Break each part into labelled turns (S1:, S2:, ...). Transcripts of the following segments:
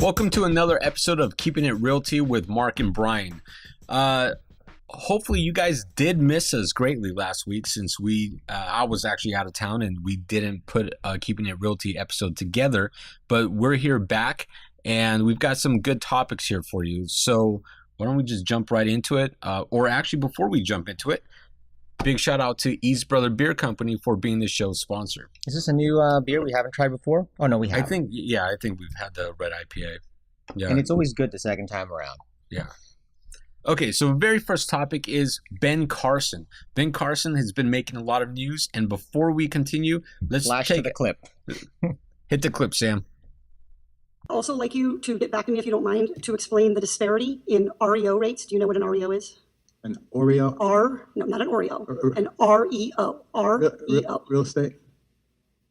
S1: Welcome to another episode of Keeping It Realty with Marc and Brian. Hopefully you guys did miss us greatly last week since I was actually out of town and we didn't put a Keeping It Realty episode together, but we're here back and we've got some good topics here for you. So why don't we just jump right into it? Or actually, before we jump into it, big shout out to East Brother Beer Company for being the show's sponsor.
S2: Is this a new beer we haven't tried before? Oh, no, we haven't.
S1: I think we've had the red IPA. Yeah.
S2: And it's always good the second time around.
S1: Yeah. Okay, so the very first topic is Ben Carson. Ben Carson has been making a lot of news, and before we continue, let's
S2: Flash to the clip.
S1: Hit the clip, Sam.
S3: I'd also like you to get back to me, if you don't mind, to explain the disparity in Reo rates. Do you know what an Reo is?
S4: An Oreo?
S3: No, not an Oreo. An REO. REO.
S4: Real estate?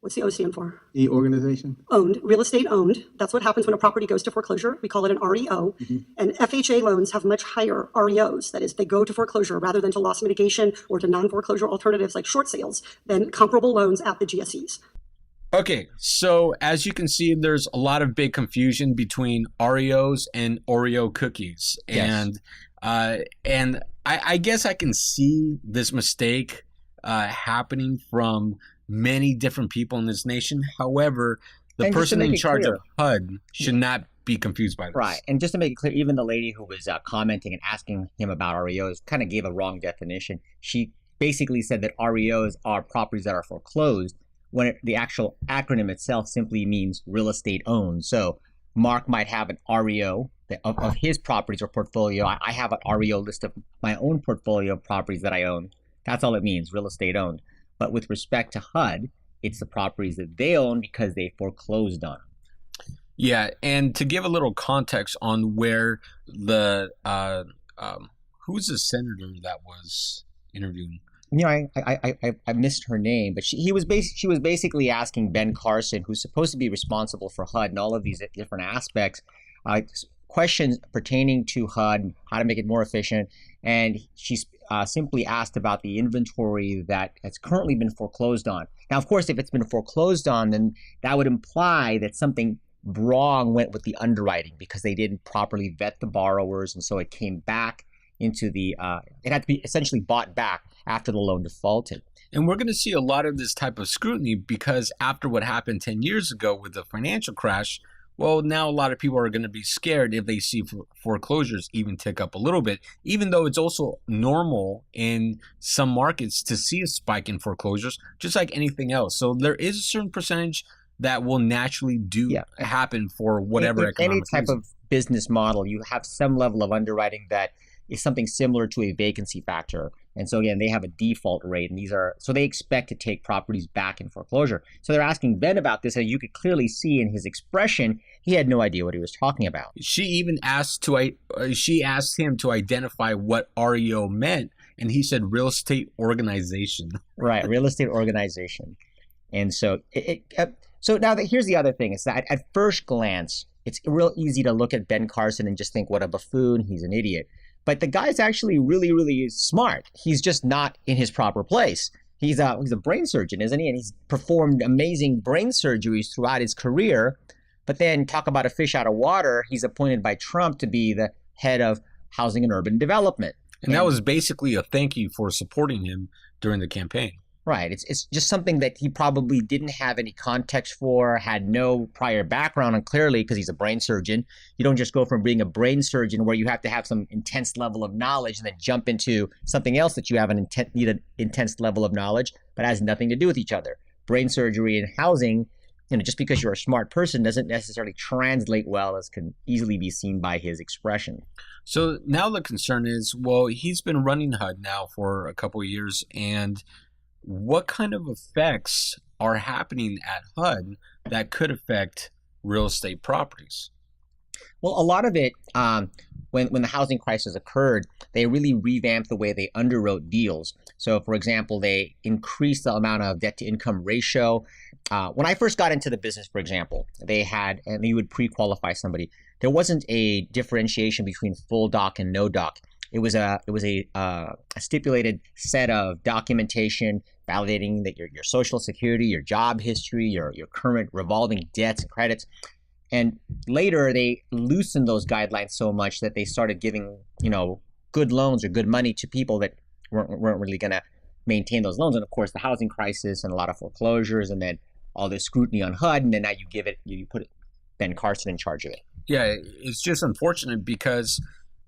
S3: What's the O stand for?
S4: E organization?
S3: Owned. Real estate owned. That's what happens when a property goes to foreclosure. We call it an REO. Mm-hmm. And FHA loans have much higher REOs. That is, they go to foreclosure rather than to loss mitigation or to non-foreclosure alternatives like short sales than comparable loans at the GSEs.
S1: Okay, so as you can see, there's a lot of big confusion between Oreos and Oreo cookies.
S2: Yes.
S1: And I guess I can see this mistake happening from many different people in this nation. However, the person in charge of HUD should not be confused by this.
S2: Right. And just to make it clear, even the lady who was commenting and asking him about REOs kind of gave a wrong definition. She basically said that REOs are properties that are foreclosed when the actual acronym itself simply means real estate owned. So Marc might have an REO of his properties or portfolio. I have an REO list of my own portfolio of properties that I own. That's all it means, real estate owned. But with respect to HUD, it's the properties that they own because they foreclosed on.
S1: Yeah, and to give a little context on where the who's the senator that was interviewing?
S2: You know, I missed her name, but she was basically asking Ben Carson, who's supposed to be responsible for HUD and all of these different aspects, questions pertaining to HUD, how to make it more efficient, and she's simply asked about the inventory that has currently been foreclosed on. Now, of course, if it's been foreclosed on, then that would imply that something wrong went with the underwriting because they didn't properly vet the borrowers, and so it came back into the it had to be essentially bought back after the loan defaulted.
S1: And we're going to see a lot of this type of scrutiny because after what happened 10 years ago with the financial crash, well, now a lot of people are going to be scared if they see foreclosures even tick up a little bit, even though it's also normal in some markets to see a spike in foreclosures, just like anything else. So there is a certain percentage that will naturally happen for whatever economic
S2: any type
S1: reason.
S2: of business model. You have some level of underwriting that is something similar to a vacancy factor. And so again, they have a default rate, and so they expect to take properties back in foreclosure. So they're asking Ben about this, and you could clearly see in his expression, he had no idea what he was talking about.
S1: She even asked him to identify what REO meant, and he said real estate organization.
S2: Right, real estate organization. And so so now here's the other thing, is that at first glance, it's real easy to look at Ben Carson and just think, what a buffoon, he's an idiot. But the guy's actually really, really smart. He's just not in his proper place. He's a brain surgeon, isn't he? And he's performed amazing brain surgeries throughout his career. But then talk about a fish out of water. He's appointed by Trump to be the head of housing and urban development.
S1: And that was basically a thank you for supporting him during the campaign.
S2: Right. It's just something that he probably didn't have any context for, had no prior background, and clearly, because he's a brain surgeon, you don't just go from being a brain surgeon where you have to have some intense level of knowledge and then jump into something else that you have need an intense level of knowledge, but has nothing to do with each other. Brain surgery and housing, just because you're a smart person doesn't necessarily translate well, as can easily be seen by his expression.
S1: So now the concern is, well, he's been running HUD now for a couple of years, and what kind of effects are happening at HUD that could affect real estate properties?
S2: Well, a lot of it, when the housing crisis occurred, they really revamped the way they underwrote deals. So, for example, they increased the amount of debt-to-income ratio. When I first got into the business, for example, and you would pre-qualify somebody. There wasn't a differentiation between full doc and no doc. It was a stipulated set of documentation validating that your social security, your job history, your current revolving debts and credits. And later they loosened those guidelines so much that they started giving, good loans or good money to people that weren't really going to maintain those loans. And of course, the housing crisis and a lot of foreclosures, and then all this scrutiny on HUD, and then now you put Ben Carson in charge of it.
S1: Yeah, it's just unfortunate because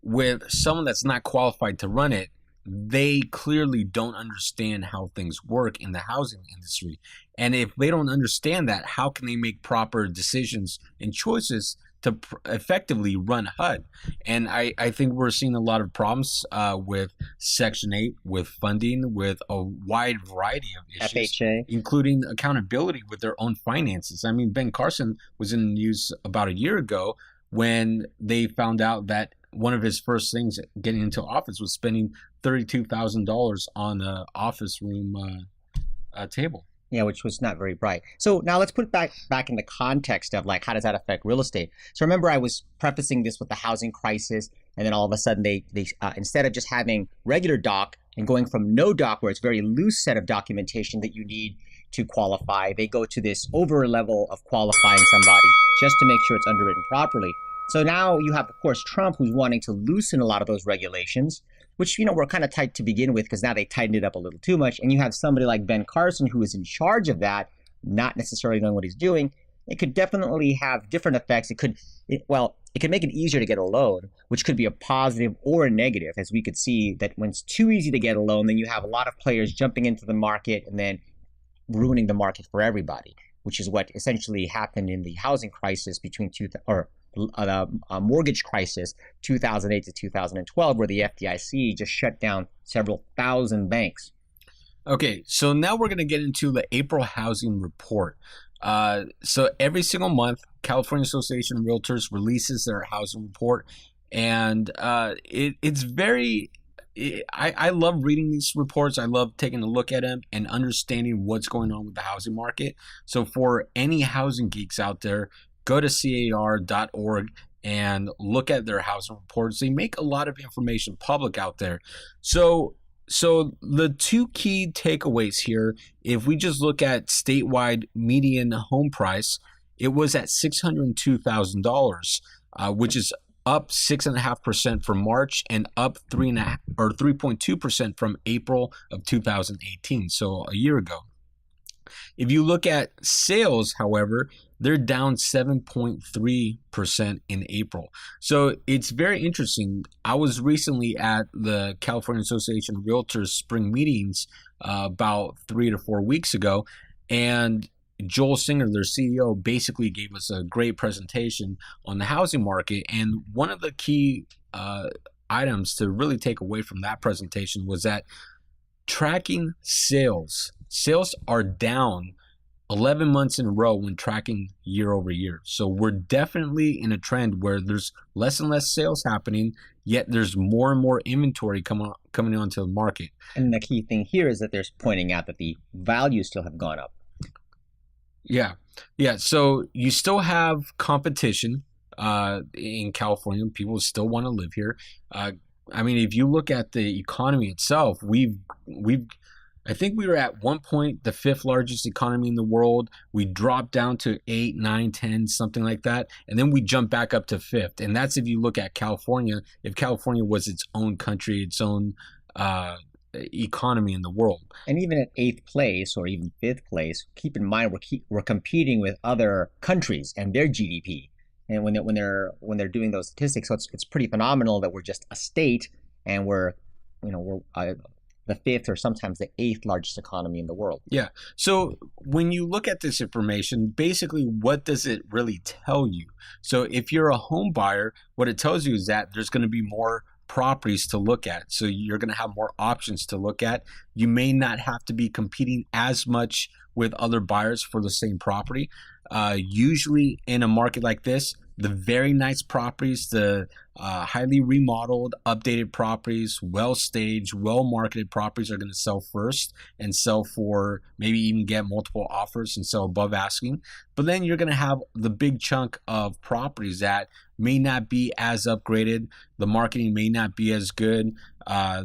S1: with someone that's not qualified to run it, they clearly don't understand how things work in the housing industry. And if they don't understand that, how can they make proper decisions and choices to effectively run HUD? And I think we're seeing a lot of problems with Section 8, with funding, with a wide variety of issues,
S2: FHA,
S1: including accountability with their own finances. I mean, Ben Carson was in the news about a year ago when they found out that one of his first things getting into office was spending $32,000 on an office room table.
S2: Yeah, which was not very bright. So now let's put it back in the context of how does that affect real estate? So remember, I was prefacing this with the housing crisis, and then all of a sudden they instead of just having regular doc and going from no doc, where it's a very loose set of documentation that you need to qualify, they go to this over level of qualifying somebody just to make sure it's underwritten properly. So now you have, of course, Trump, who's wanting to loosen a lot of those regulations, which, were kind of tight to begin with because now they tightened it up a little too much. And you have somebody like Ben Carson who is in charge of that, not necessarily knowing what he's doing. It could definitely have different effects. It could make it easier to get a loan, which could be a positive or a negative, as we could see that when it's too easy to get a loan, then you have a lot of players jumping into the market and then ruining the market for everybody, which is what essentially happened in the housing crisis mortgage crisis 2008 to 2012, where the FDIC just shut down several thousand banks.
S1: Okay, so now we're going to get into the April housing report. So every single month, California Association of Realtors releases their housing report, and it's very. I love reading these reports. I love taking a look at them and understanding what's going on with the housing market. So for any housing geeks out there, go to car.org and look at their housing reports. They make a lot of information public out there. So the two key takeaways here, if we just look at statewide median home price, it was at $602,000, which is up 6.5% from March and up 3.2% from April of 2018, so a year ago. If you look at sales, however, they're down 7.3% in April. So it's very interesting. I was recently at the California Association of Realtors spring meetings about 3 to 4 weeks ago, and Joel Singer, their CEO, basically gave us a great presentation on the housing market. And one of the key items to really take away from that presentation was that tracking sales are down 11 months in a row when tracking year over year. So we're definitely in a trend where there's less and less sales happening, yet there's more and more inventory coming onto the market.
S2: And the key thing here is that they're pointing out that the values still have gone up.
S1: Yeah. So you still have competition in California. People still want to live here. I mean, if you look at the economy itself, I think we were at one point the 5th largest economy in the world. We dropped down to 8, 9, 10, something like that. And then we jumped back up to 5th. And that's if you look at California, if California was its own country, its own economy in the world.
S2: And even at 8th place or even 5th place, keep in mind we're competing with other countries and their GDP. And when they're doing those statistics, so it's pretty phenomenal that we're just a state and we're the 5th or sometimes the 8th largest economy in the world.
S1: Yeah. So when you look at this information, basically, what does it really tell you? So if you're a home buyer, what it tells you is that there's going to be more properties to look at. So you're going to have more options to look at. You may not have to be competing as much with other buyers for the same property. Usually in a market like this, the very nice properties, the highly remodeled, updated properties, well-staged, well-marketed properties are going to sell first and sell for maybe even get multiple offers and sell above asking. But then you're going to have the big chunk of properties that may not be as upgraded. The marketing may not be as good.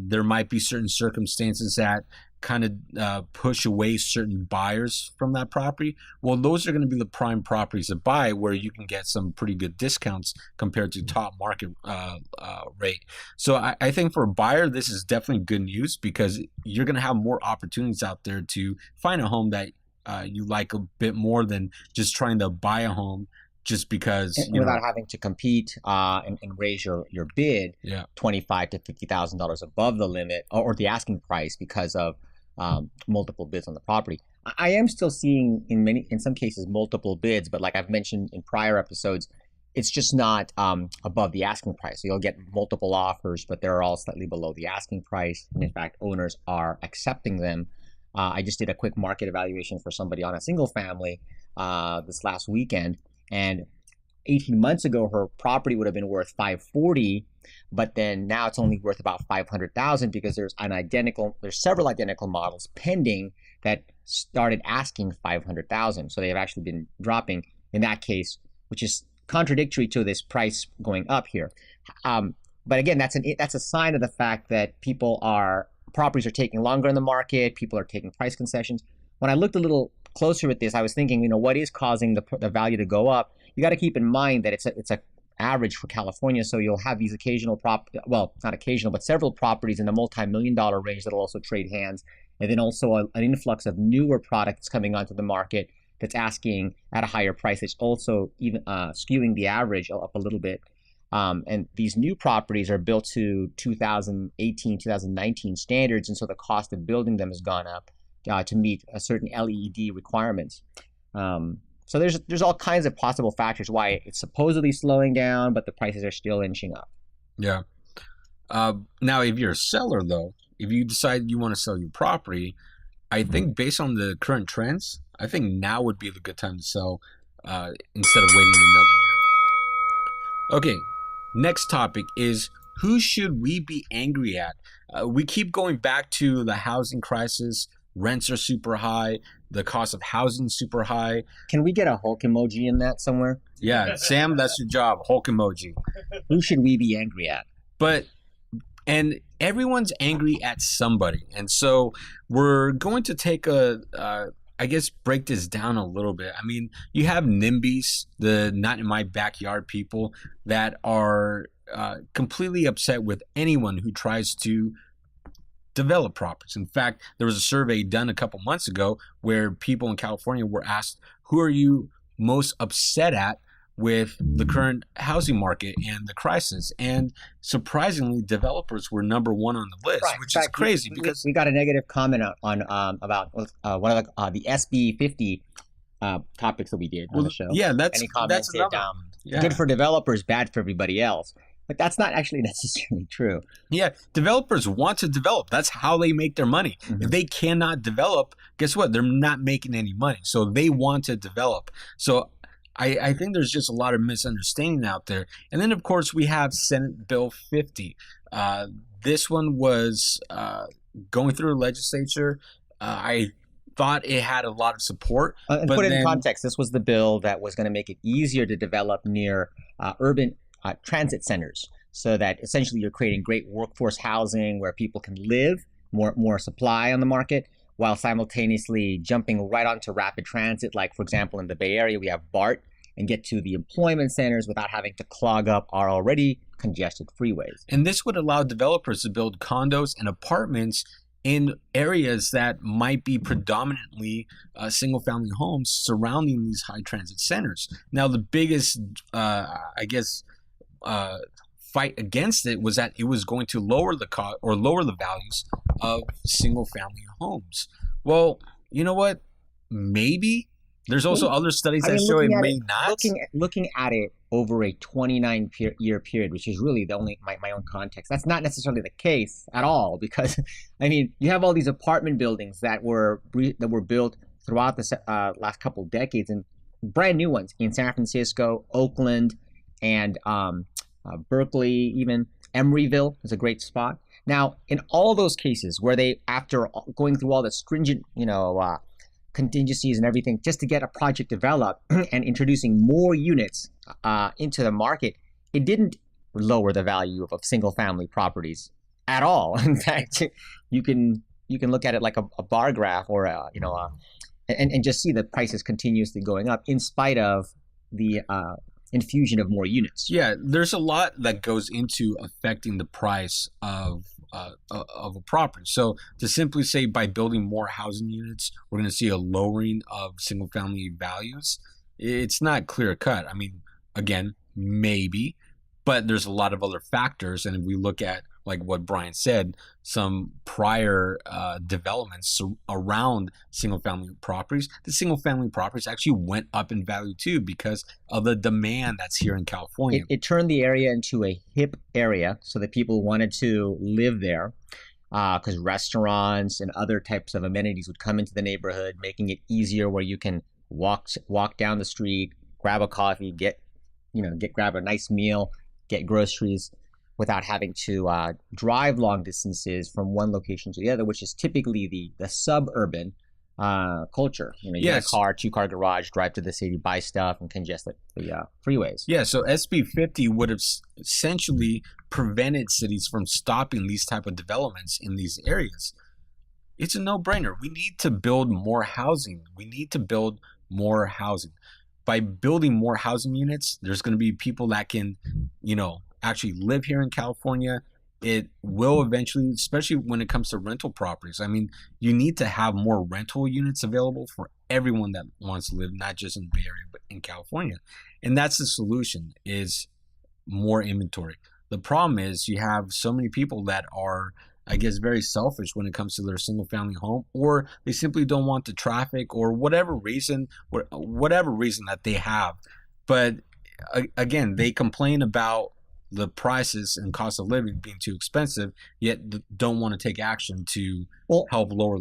S1: There might be certain circumstances that kind of push away certain buyers from that property, well, those are going to be the prime properties to buy, where you can get some pretty good discounts compared to top market rate. So I think for a buyer, this is definitely good news, because you're going to have more opportunities out there to find a home that you like a bit more than just trying to buy a home just because
S2: without having to compete and raise your bid $25,000 to $50,000 above the limit or the asking price because of multiple bids on the property. I am still seeing in some cases multiple bids, but like I've mentioned in prior episodes, it's just not above the asking price. So you'll get multiple offers, but they're all slightly below the asking price. And in fact, owners are accepting them. I just did a quick market evaluation for somebody on a single family this last weekend, and 18 months ago, her property would have been worth $540,000, but then now it's only worth about $500,000 because there's several identical models pending that started asking $500,000. So they have actually been dropping in that case, which is contradictory to this price going up here. But again, that's a sign of the fact that properties are taking longer in the market. People are taking price concessions. When I looked a little closer at this, I was thinking, what is causing the value to go up? You got to keep in mind that it's a average for California. So you'll have these occasional not occasional, but several properties in the multi-million-dollar range that'll also trade hands. And then also an influx of newer products coming onto the market that's asking at a higher price. It's also even skewing the average up a little bit. And these new properties are built to 2018, 2019 standards. And so the cost of building them has gone up to meet a certain LEED requirements. So there's all kinds of possible factors why it's supposedly slowing down, but the prices are still inching up.
S1: Yeah. Now, if you're a seller, though, if you decide you want to sell your property, I think based on the current trends, I think now would be the good time to sell instead of waiting another year. Okay, next topic is, who should we be angry at? We keep going back to the housing crisis. Rents are super high. The cost of housing is super high.
S2: Can we get a Hulk emoji in that somewhere?
S1: Yeah, Sam, that's your job. Hulk emoji.
S2: Who should we be angry at?
S1: And everyone's angry at somebody. And so we're going to take break this down a little bit. I mean, you have NIMBYs, the not in my backyard people, that are completely upset with anyone who tries to develop properties. In fact, there was a survey done a couple months ago where people in California were asked, who are you most upset at with the current housing market and the crisis? And surprisingly, developers were number one on the list, which is crazy because
S2: we got a negative comment on about one of the SB 50 topics that we did on the show.
S1: Yeah,
S2: any comments? Good for developers, bad for everybody else. But that's not actually necessarily true.
S1: Yeah, developers want to develop. That's how they make their money. Mm-hmm. If they cannot develop, guess what? They're not making any money. So they want to develop. So I think there's just a lot of misunderstanding out there. And then, of course, we have Senate Bill 50. This one was going through the legislature. I thought it had a lot of support.
S2: And put it in context, this was the bill that was going to make it easier to develop near urban transit centers, so that essentially you're creating great workforce housing where people can live, more supply on the market, while simultaneously jumping right onto rapid transit. Like, for example, in the Bay Area, we have BART, and get to the employment centers without having to clog up our already congested freeways.
S1: And this would allow developers to build condos and apartments in areas that might be predominantly single-family homes surrounding these high transit centers. Now, the biggest, fight against it was that it was going to lower the cost or lower the values of single-family homes. Well, you know what? Maybe. There's also other studies that show it may not.
S2: Looking at it over a 29-year period, which is really the only my own context, that's not necessarily the case at all, because I mean, you have all these apartment buildings that were built throughout the last couple of decades, and brand new ones in San Francisco, Oakland, and Berkeley, even Emeryville is a great spot. Now, in all those cases where they, after going through all the stringent, contingencies and everything just to get a project developed and introducing more units into the market, it didn't lower the value of single family properties at all. In fact, you can you can look at it like a bar graph or and just see the prices continuously going up in spite of the infusion of more units.
S1: Yeah, there's a lot that goes into affecting the price of a property. So to simply say by building more housing units, we're going to see a lowering of single family values, it's not clear cut. I mean, again, maybe, but there's a lot of other factors. And if we look at, like what Brian said, some prior developments around single family properties, the single family properties actually went up in value too because of the demand that's here in California.
S2: It turned the area into a hip area so that people wanted to live there because restaurants and other types of amenities would come into the neighborhood, making it easier where you can walk down the street, grab a coffee, grab a nice meal, get groceries, without having to drive long distances from one location to the other, which is typically the suburban culture. You get a car, 2-car garage, drive to the city, buy stuff, and congest the freeways.
S1: Yeah, so SB 50 would have essentially prevented cities from stopping these type of developments in these areas. It's a no-brainer. We need to build more housing. By building more housing units, there's going to be people that can, actually live here in California. It will eventually, especially when it comes to rental properties. I mean, you need to have more rental units available for everyone that wants to live, not just in the Bay Area, but in California. And that's the solution, is more inventory. The problem is you have so many people that are, I guess, very selfish when it comes to their single family home, or they simply don't want the traffic, or whatever reason that they have. But again, they complain about the prices and cost of living being too expensive, yet don't want to take action to help lower.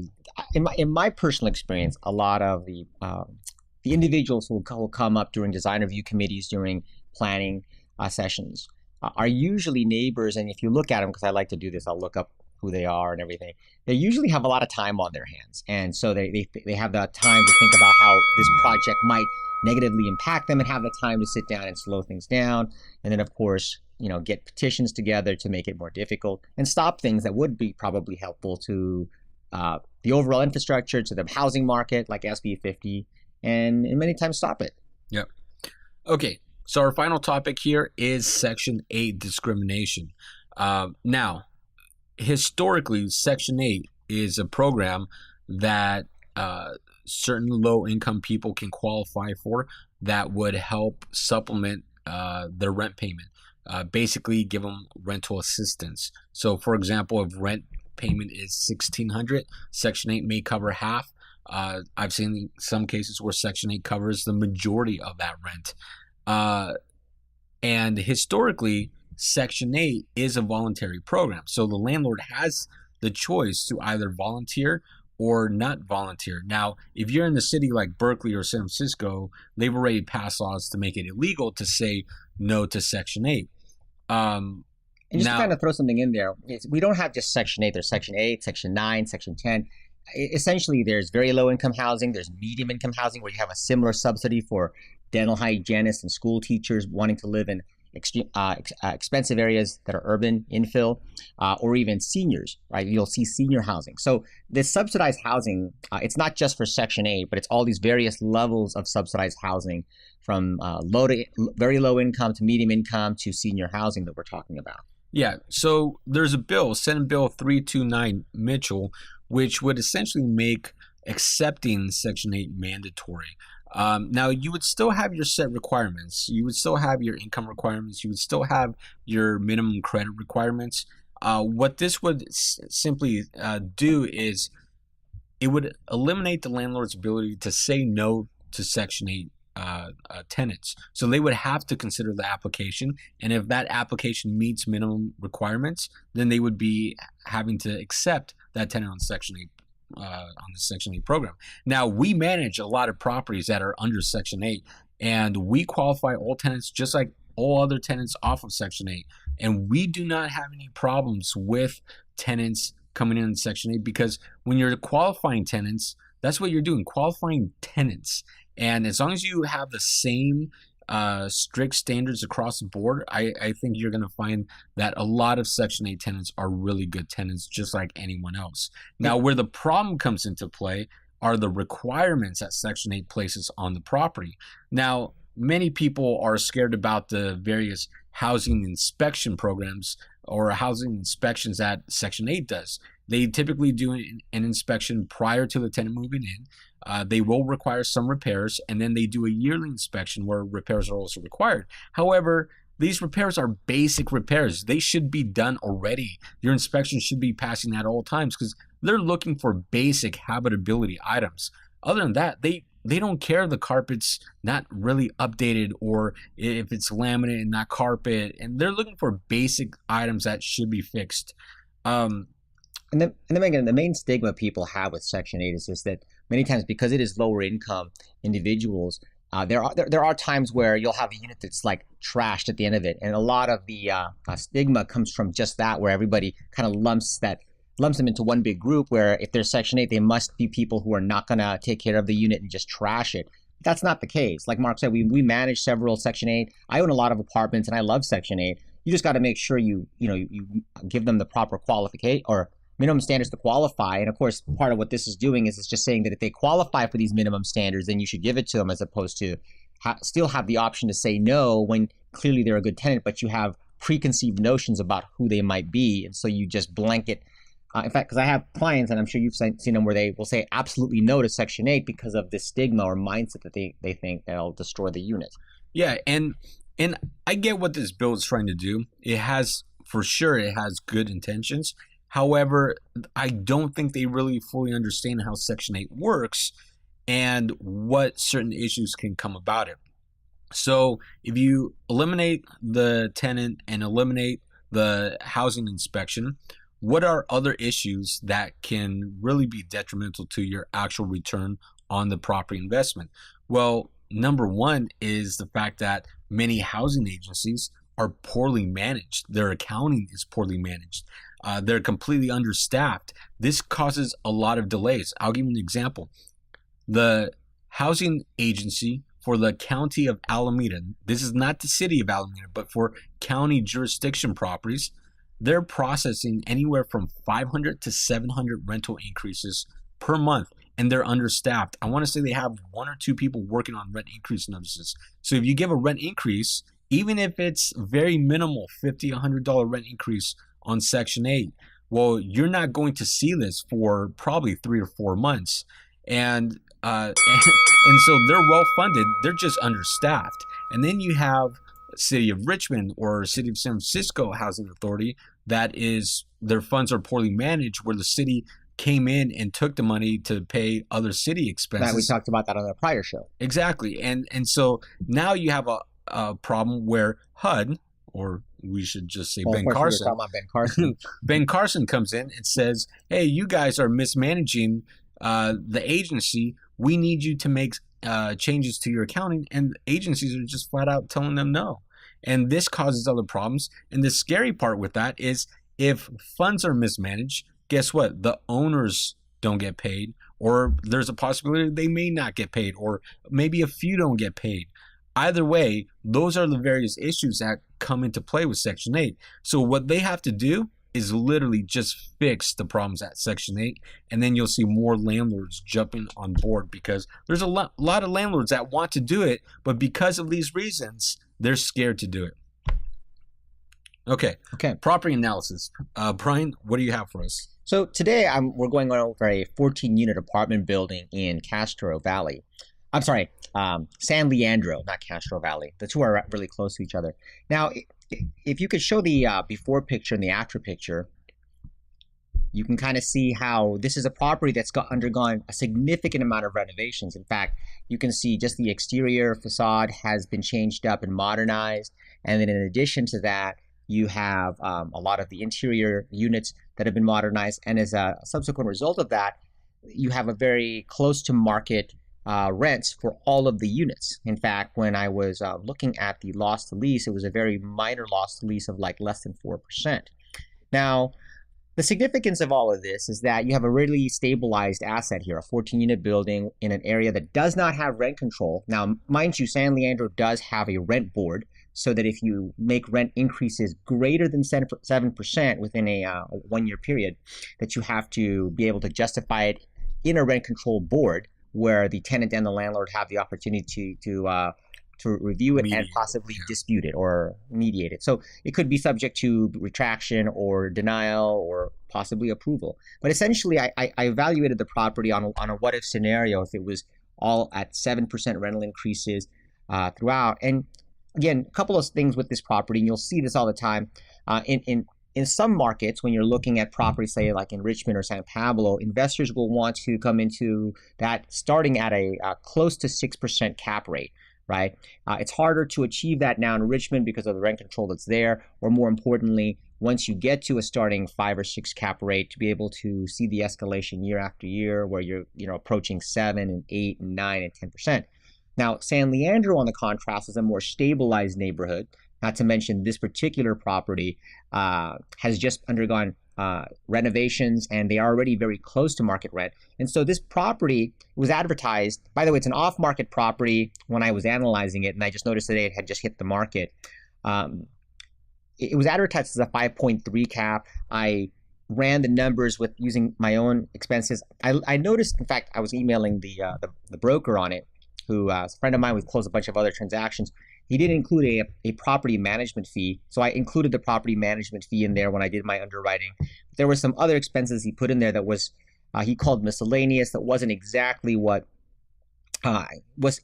S2: In my personal experience, a lot of the individuals who will come up during design review committees, during planning sessions, are usually neighbors. And if you look at them, because I like to do this, I'll look up who they are and everything. They usually have a lot of time on their hands, and so they have the time to think about how this project might negatively impact them, and have the time to sit down and slow things down. And then, of course, get petitions together to make it more difficult and stop things that would be probably helpful to the overall infrastructure, to the housing market, like SB 50, and many times stop it.
S1: Yep. Okay, so our final topic here is Section 8 discrimination. Now, historically, Section 8 is a program that certain low-income people can qualify for that would help supplement their rent payment. Basically give them rental assistance. So for example, if rent payment is $1,600, Section 8 may cover half. I've seen some cases where Section 8 covers the majority of that rent. And historically, Section 8 is a voluntary program. So the landlord has the choice to either volunteer or not volunteer. Now, if you're in the city like Berkeley or San Francisco, they've already passed laws to make it illegal to say no to Section 8.
S2: And just to kind of throw something in there, we don't have just Section 8. There's Section 8, Section 9, Section 10. Essentially, there's very low income housing. There's medium income housing where you have a similar subsidy for dental hygienists and school teachers wanting to live in expensive areas that are urban infill, or even seniors, right? You'll see senior housing. So this subsidized housing, it's not just for Section 8, but it's all these various levels of subsidized housing, from very low income to medium income to senior housing that we're talking about.
S1: Yeah, so there's a bill, Senate Bill 329 Mitchell, which would essentially make accepting Section 8 mandatory. Now, you would still have your set requirements. You would still have your income requirements. You would still have your minimum credit requirements. What this would simply do is it would eliminate the landlord's ability to say no to Section 8 tenants. So they would have to consider the application, and if that application meets minimum requirements, then they would be having to accept that tenant on Section 8 on the Section 8 program. Now, we manage a lot of properties that are under Section 8, and we qualify all tenants just like all other tenants off of Section 8, and we do not have any problems with tenants coming in Section 8, because when you're qualifying tenants, that's what you're doing, qualifying tenants. And as long as you have the same strict standards across the board, I think you're going to find that a lot of Section 8 tenants are really good tenants, just like anyone else. Now, where the problem comes into play are the requirements that Section 8 places on the property. Now, many people are scared about the various housing inspection programs or housing inspections that Section 8 does. They typically do an inspection prior to the tenant moving in. They will require some repairs, and then they do a yearly inspection where repairs are also required. However, these repairs are basic repairs. They should be done already. Your inspection should be passing at all times because they're looking for basic habitability items. Other than that, they don't care if the carpet's not really updated or if it's laminate and not carpet, and they're looking for basic items that should be fixed.
S2: And then again, the main stigma people have with Section 8 is just that many times, because it is lower income individuals, there are times where you'll have a unit that's like trashed at the end of it, and a lot of the stigma comes from just that, where everybody kind of lumps them into one big group, where if they're Section 8, they must be people who are not going to take care of the unit and just trash it. That's not the case. Like Marc said, we manage several Section 8. I own a lot of apartments, and I love Section 8. You just got to make sure you give them the proper qualification or minimum standards to qualify. And of course, part of what this is doing is it's just saying that if they qualify for these minimum standards, then you should give it to them, as opposed to still have the option to say no when clearly they're a good tenant, but you have preconceived notions about who they might be. And so you just blanket. In fact, because I have clients, and I'm sure you've seen them, where they will say absolutely no to Section 8 because of this stigma or mindset that they think that'll destroy the unit.
S1: Yeah, and I get what this bill is trying to do. It has good intentions. However, I don't think they really fully understand how Section 8 works and what certain issues can come about it. So if you eliminate the tenant and eliminate the housing inspection, what are other issues that can really be detrimental to your actual return on the property investment? Well, number one is the fact that many housing agencies are poorly managed. Their accounting is poorly managed. They're completely understaffed. This causes a lot of delays. I'll give you an example. The housing agency for the county of Alameda, this is not the city of Alameda, but for county jurisdiction properties, they're processing anywhere from 500 to 700 rental increases per month, and they're understaffed. I want to say they have 1 or 2 people working on rent increase notices. So if you give a rent increase, even if it's very minimal, $50, $100 rent increase on Section 8, well, you're not going to see this for probably 3 or 4 months. And so they're well funded, they're just understaffed. And then you have City of Richmond or City of San Francisco Housing Authority, that is, their funds are poorly managed, where the city came in and took the money to pay other city expenses.
S2: We talked about that on the prior show.
S1: Exactly. And so now you have a problem where HUD, or we should just say Ben Carson.
S2: We were talking about Ben Carson.
S1: Ben Carson comes in and says, hey, you guys are mismanaging the agency. We need you to make changes to your accounting. And agencies are just flat out telling them no. And this causes other problems. And the scary part with that is, if funds are mismanaged, guess what? The owners don't get paid, or there's a possibility they may not get paid, or maybe a few don't get paid. Either way, those are the various issues that come into play with Section 8. So what they have to do is literally just fix the problems at Section 8, and then you'll see more landlords jumping on board, because there's a lot of landlords that want to do it, but because of these reasons, they're scared to do it. Okay. Property analysis. Brian, what do you have for us?
S2: So today we're going over a 14-unit apartment building in Castro Valley. I'm sorry, San Leandro, not Castro Valley. The two are really close to each other. Now, if you could show the before picture and the after picture, you can kind of see how this is a property that's undergone a significant amount of renovations. In fact, you can see just the exterior facade has been changed up and modernized. And then in addition to that, you have a lot of the interior units that have been modernized. And as a subsequent result of that, you have a very close to market rents for all of the units. In fact, when I was looking at the loss to lease, it was a very minor loss to lease of like less than 4%. Now, The significance of all of this is that you have a really stabilized asset here, a 14-unit building in an area that does not have rent control. Now, mind you, San Leandro does have a rent board, so that if you make rent increases greater than 7% within a 1-year period, that you have to be able to justify it in a rent control board where the tenant and the landlord have the opportunity to review it and possibly dispute it or mediate it. So it could be subject to retraction or denial or possibly approval. But essentially, I evaluated the property on a what-if scenario if it was all at 7% rental increases throughout. And again, a couple of things with this property, and you'll see this all the time. In some markets, when you're looking at properties, say like in Richmond or San Pablo, investors will want to come into that starting at a close to 6% cap rate. Right? It's harder to achieve that now in Richmond because of the rent control that's there, or more importantly, once you get to a starting 5 or 6 cap rate, to be able to see the escalation year after year, where you're approaching 7 and 8 and 9 and 10%. Now, San Leandro, on the contrast, is a more stabilized neighborhood. Not to mention, this particular property has just undergone renovations, and they are already very close to market rent. And so this property was advertised. By the way, it's an off-market property when I was analyzing it, and I just noticed today it had just hit the market. It was advertised as a 5.3 cap. I ran the numbers with using my own expenses. I noticed, in fact, I was emailing the broker on it, who is a friend of mine. We've closed a bunch of other transactions. He didn't include a property management fee, so I included the property management fee in there when I did my underwriting. There were some other expenses he put in there that was he called miscellaneous, that wasn't exactly what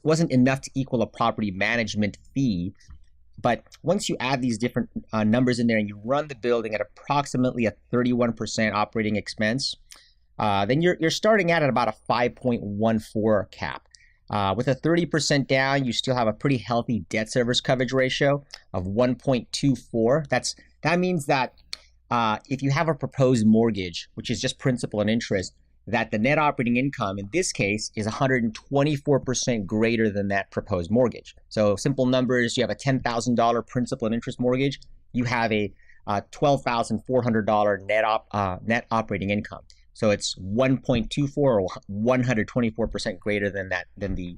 S2: wasn't enough to equal a property management fee. But once you add these different numbers in there and you run the building at approximately a 31% operating expense, then you're starting at about a 5.14 cap. With a 30% down, you still have a pretty healthy debt service coverage ratio of 1.24. That means that if you have a proposed mortgage, which is just principal and interest, that the net operating income in this case is 124% greater than that proposed mortgage. So simple numbers, you have a $10,000 principal and interest mortgage, you have a $12,400 net operating income. So it's 1.24 or 124% greater than the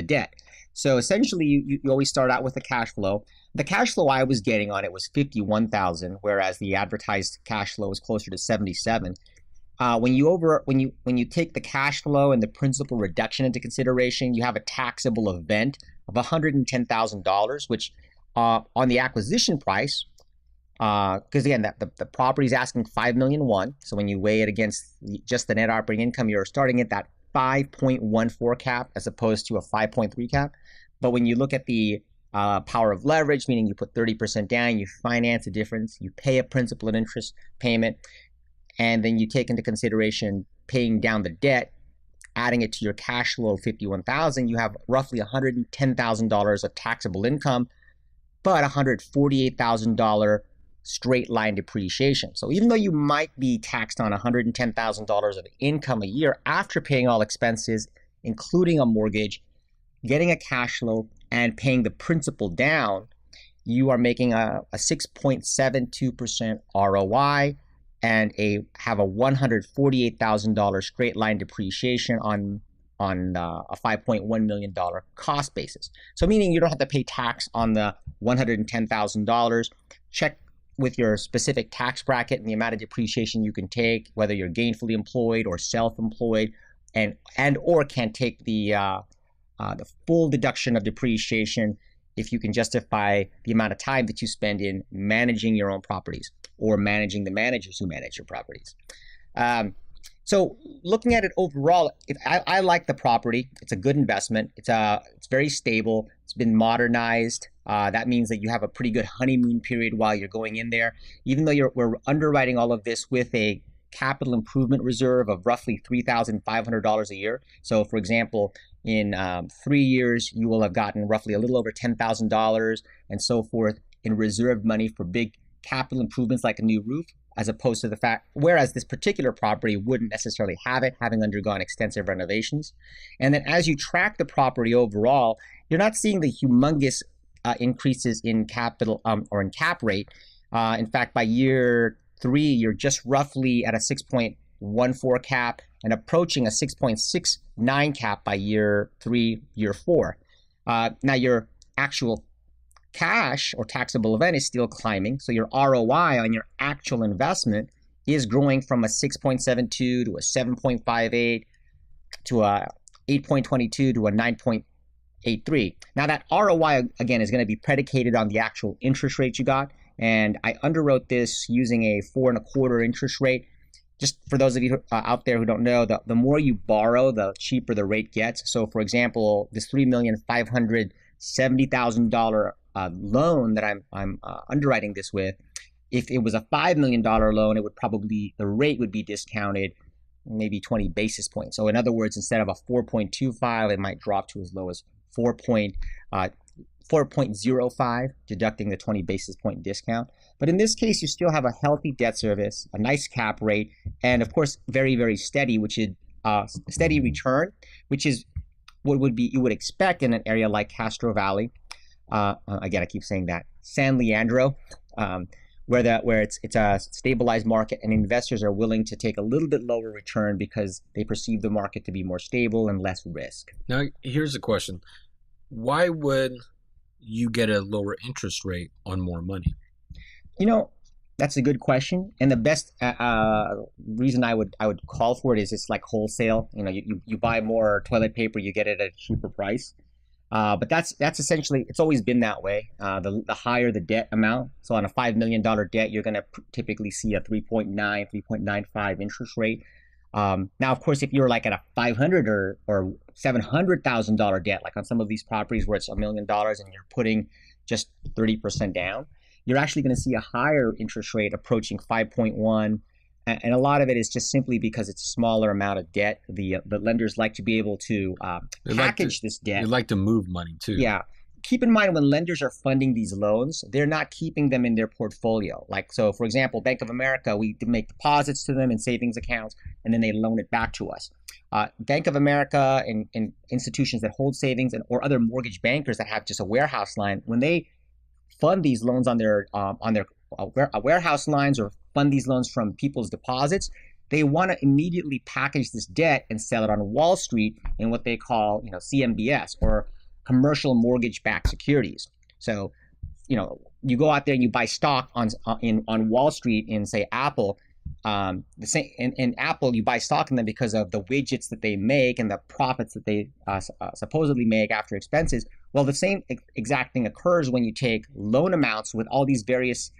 S2: debt. So essentially, you always start out with the cash flow. The cash flow I was getting on it was $51,000, whereas the advertised cash flow was closer to $77,000. When you take the cash flow and the principal reduction into consideration, you have a taxable event of $110,000, which on the acquisition price. Because again, the property is asking $5.1 million. So when you weigh it against just the net operating income, you're starting at that 5.14 cap as opposed to a 5.3 cap. But when you look at the power of leverage, meaning you put 30% down, you finance the difference, you pay a principal and interest payment, and then you take into consideration paying down the debt, adding it to your cash flow of $51,000, you have roughly $110,000 of taxable income, but $148,000 straight line depreciation. So even though you might be taxed on $110,000 of income a year after paying all expenses, including a mortgage, getting a cash flow, and paying the principal down, you are making a 6.72% ROI and have a $148,000 straight line depreciation on a $5.1 million cost basis. So meaning you don't have to pay tax on the $110,000. Check with your specific tax bracket and the amount of depreciation you can take, whether you're gainfully employed or self-employed, and or can take the full deduction of depreciation if you can justify the amount of time that you spend in managing your own properties or managing the managers who manage your properties. So looking at it overall, I like the property. It's a good investment. It's very stable. It's been modernized. That means that you have a pretty good honeymoon period while you're going in there. Even though we're underwriting all of this with a capital improvement reserve of roughly $3,500 a year. So for example, in 3 years, you will have gotten roughly a little over $10,000 and so forth in reserved money for big capital improvements like a new roof, as opposed to the fact, whereas this particular property wouldn't necessarily have it, having undergone extensive renovations. And then as you track the property overall, you're not seeing the humongous increases in capital or in cap rate. In fact, by year 3, you're just roughly at a 6.14 cap and approaching a 6.69 cap by year 3, year 4. Now your actual cash or taxable event is still climbing. So your ROI on your actual investment is growing from a 6.72 to a 7.58 to a 8.22 to a 9.83. Now that ROI, again, is going to be predicated on the actual interest rate you got. And I underwrote this using a 4.25 interest rate. Just for those of you out there who don't know, the more you borrow, the cheaper the rate gets. So for example, this $3,570,000 loan that I'm underwriting this with, if it was a $5 million loan, the rate would be discounted maybe 20 basis points. So in other words, instead of a 4.25, it might drop to as low as 4.05, deducting the 20 basis point discount. But in this case, you still have a healthy debt service, a nice cap rate, and of course, very, very steady, which is steady return, which is what you would expect in an area like Castro Valley. Again, I keep saying that. San Leandro, where it's a stabilized market and investors are willing to take a little bit lower return because they perceive the market to be more stable and less risk.
S1: Now, here's a question. Why would you get a lower interest rate on more money?
S2: That's a good question. And the best reason I would call for it is it's like wholesale. You buy more toilet paper, you get it at a cheaper price. But that's essentially, it's always been that way. The higher the debt amount, so on a $5 million debt, you're going to typically see a 3.9, 3.95 interest rate. Now, of course, if you're like at a $500 or $700,000 debt, like on some of these properties where it's $1 million and you're putting just 30% down, you're actually going to see a higher interest rate approaching 5.1. And a lot of it is just simply because it's a smaller amount of debt. The lenders like to be able to package this debt.
S1: They like to move money too.
S2: Yeah. Keep in mind when lenders are funding these loans, they're not keeping them in their portfolio. So for example, Bank of America, we make deposits to them in savings accounts, and then they loan it back to us. Bank of America and institutions that hold savings or other mortgage bankers that have just a warehouse line, when they fund these loans on their warehouse lines or fund these loans from people's deposits, they want to immediately package this debt and sell it on Wall Street in what they call, CMBS or commercial mortgage-backed securities. So, you go out there and you buy stock on Wall Street in, say, Apple. In Apple, you buy stock in them because of the widgets that they make and the profits that they supposedly make after expenses. Well, the same exact thing occurs when you take loan amounts with all these various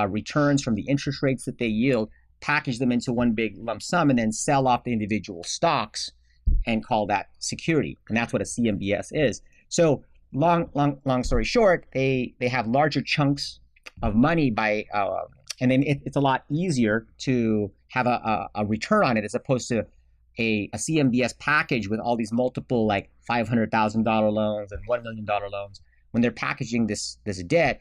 S2: returns from the interest rates that they yield, package them into one big lump sum, and then sell off the individual stocks and call that security. And that's what a CMBS is. So long story short, they have larger chunks of money and then it's a lot easier to have a return on it as opposed to a CMBS package with all these multiple like $500,000 loans and $1 million loans. When they're packaging this debt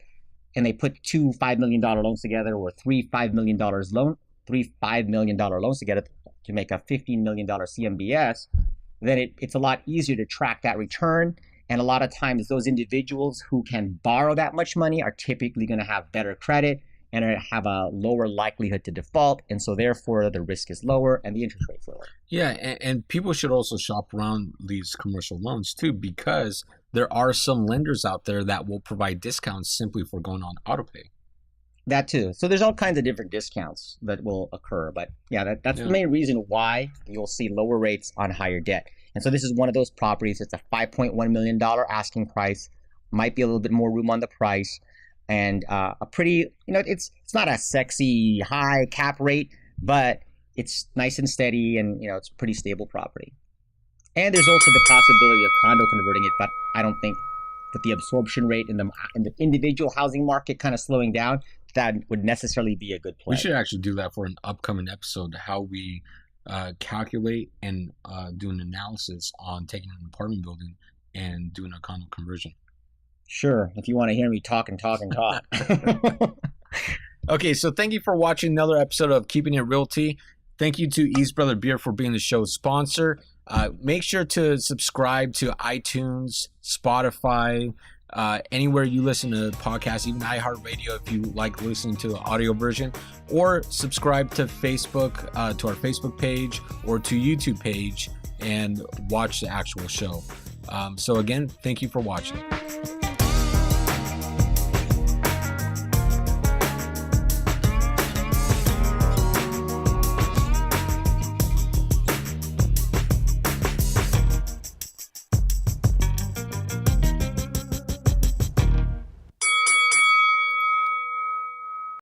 S2: and they put two $5 million loans together or three $5 million loans together to make a $15 million CMBS, then it's a lot easier to track that return. And a lot of times those individuals who can borrow that much money are typically going to have better credit and have a lower likelihood to default. And so therefore the risk is lower and the interest rate's lower.
S1: Yeah, and people should also shop around these commercial loans too, because there are some lenders out there that will provide discounts simply for going on autopay.
S2: That too. So there's all kinds of different discounts that will occur. But yeah, that's the main reason why you'll see lower rates on higher debt. And so this is one of those properties. It's a $5.1 million asking price. Might be a little bit more room on the price. And a pretty, it's not a sexy high cap rate, but it's nice and steady and, it's a pretty stable property. And there's also the possibility of condo converting it, but I don't think that the absorption rate in the individual housing market kind of slowing down, that would necessarily be a good play.
S1: We should actually do that for an upcoming episode, how we calculate and do an analysis on taking an apartment building and doing a condo conversion.
S2: Sure, if you want to hear me talk and talk and talk.
S1: Okay, so thank you for watching another episode of Keeping It Realty. Thank you to East Brother Beer for being the show's sponsor. Make sure to subscribe to iTunes, Spotify, anywhere you listen to podcasts, even iHeartRadio if you like listening to the audio version, or subscribe to Facebook, to our Facebook page or to YouTube page and watch the actual show. So again, thank you for watching.